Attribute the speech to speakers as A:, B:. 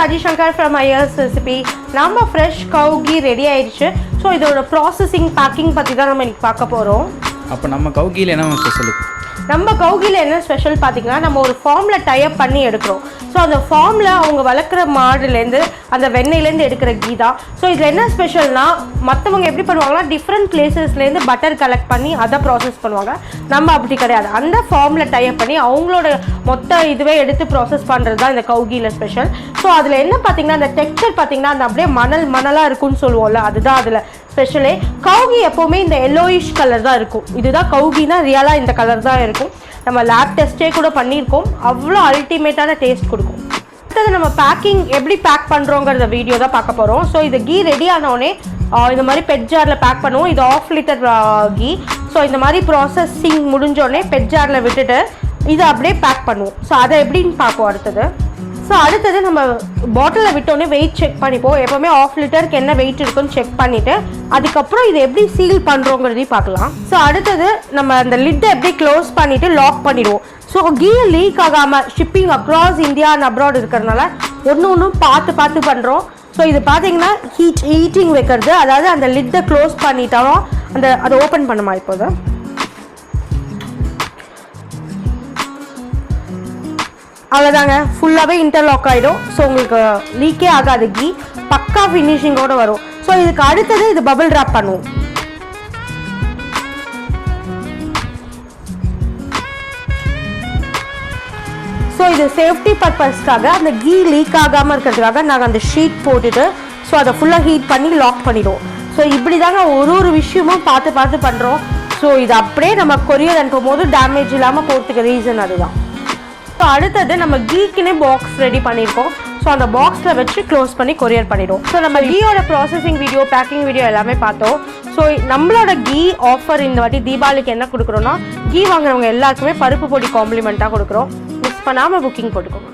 A: Raji from IS Recipe. நம்ம fresh cow ghee ready ஆயிடுச்சு. So இதோட ப்ராசஸிங் பேக்கிங் பற்றி தான் நம்ம இன்னைக்கு பார்க்க போகிறோம்.
B: அப்போ நம்ம cow ghee என்ன ஸ்பெஷல்?
A: நம்ம cow ghee என்ன ஸ்பெஷல் பார்த்தீங்கன்னா நம்ம ஒரு ஃபார்மில் டைப் பண்ணி எடுக்கிறோம். ஸோ அந்த ஃபார்மில் அவங்க வளர்க்குற மாடுலேருந்து அந்த வெண்ணெயிலேருந்து எடுக்கிற கீ தான். ஸோ இதில் என்ன ஸ்பெஷல்னா மற்றவங்க எப்படி பண்ணுவாங்கன்னா டிஃப்ரெண்ட் பிளேசஸ்லேருந்து பட்டர் கலெக்ட் பண்ணி அதை ப்ராசஸ் பண்ணுவாங்க. நம்ம அப்படி கிடையாது. அந்த ஃபார்மில் டைப் பண்ணி அவங்களோட மொத்த இதுவே எடுத்து ப்ராசஸ் பண்ணுறது தான் இந்த cow ghee ஸ்பெஷல். ஸோ அதில் என்ன பார்த்தீங்கன்னா அந்த டெக்ஸ்சர் பார்த்தீங்கன்னா அந்த அப்படியே மணலாக இருக்குன்னு சொல்லுவோம்ல, அதுதான் அதில் ஸ்பெஷலே. cow ghee எப்போவுமே இந்த எல்லோயிஷ் கலர் தான் இருக்கும். இதுதான் cow ghee-னா ரியலாக இந்த கலர் தான் இருக்கும். நம்ம லேப் டெஸ்ட்டே கூட பண்ணியிருக்கோம். அவ்வளோ அல்டிமேட்டான டேஸ்ட் கொடுக்கும். அடுத்தது நம்ம பேக்கிங் எப்படி பேக் பண்ணுறோங்கிறத வீடியோ தான் பார்க்க போகிறோம். ஸோ இது கீ ரெடி ஆனோடனே இந்த மாதிரி பெட் ஜாரில் பேக் பண்ணுவோம். இது 1/2 லிட்டர் கீ. ஸோ இந்த மாதிரி ப்ராசஸிங் முடிஞ்சோடனே பெட் ஜாரில் விட்டுட்டு இதை அப்படியே பேக் பண்ணுவோம். ஸோ அதை எப்படின்னு பார்ப்போம் அடுத்தது. ஸோ அடுத்தது நம்ம பாட்டிலில் விட்டோடனே வெயிட் செக் பண்ணிப்போம். எப்போவுமே 1/2 லிட்டருக்கு என்ன வெயிட் இருக்குன்னு செக் பண்ணிவிட்டு அதுக்கப்புறம் இதை எப்படி சீல் பண்ணுறோங்கிறதையும் பார்க்கலாம். ஸோ அடுத்தது நம்ம அந்த லிட்டை எப்படி க்ளோஸ் பண்ணிவிட்டு லாக் பண்ணிடுவோம். ஸோ கீ லீக் ஆகாமல் shipping across India and abroad இருக்கிறதுனால ஒன்றும் பார்த்து பண்ணுறோம். ஸோ இது பார்த்தீங்கன்னா ஹீட்டிங் வைக்கிறது, அதாவது அந்த லிட்டை க்ளோஸ் பண்ணிட்டாலும் அதை ஓப்பன் பண்ணுமா இப்போது. அவ்வளோதாங்க, ஃபுல்லாகவே இன்டர்லாக் ஆகிடும். ஸோ உங்களுக்கு லீக்கே ஆகாது, கீ பக்கா ஃபினிஷிங்கோடு வரும். ஸோ இதுக்கு அடுத்தது இது பபிள் ட்ராப் பண்ணுவோம். ஸோ இது சேஃப்டி பர்பஸ்க்காக அந்த கீ லீக் ஆகாமல் இருக்கிறதுக்காக நாங்கள் அந்த ஷீட் போட்டுட்டு ஸோ அதை ஃபுல்லாக ஹீட் பண்ணி லாக் பண்ணிடுவோம். ஸோ இப்படி தாங்க ஒரு விஷயமும் பார்த்து பண்ணுறோம். ஸோ இது அப்படியே நம்ம கொரியர் அனுப்பும் போது டேமேஜ் இல்லாமல் போகிறதுக்கு ரீசன் அதுதான். ஸோ அடுத்தது நம்ம கீக்குன்னே பாக்ஸ் ரெடி பண்ணியிருக்கோம். ஸோ அந்த பாக்ஸில் வச்சு க்ளோஸ் பண்ணி கொரியர் பண்ணிடுவோம். ஸோ நம்ம கீயோட ப்ராசஸிங் வீடியோ, பேக்கிங் வீடியோ எல்லாமே பார்த்தோம். ஸோ நம்மளோட கீ ஆஃபர் இந்த வாட்டி தீபாவளிக்கு என்ன கொடுக்குறோன்னா, கீ வாங்குறவங்க எல்லாருக்குமே பருப்பு பொடி காம்ப்ளிமெண்ட்டாக கொடுக்குறோம். மிஸ் பண்ணாமல் புக்கிங் போட்டுக்கோங்க.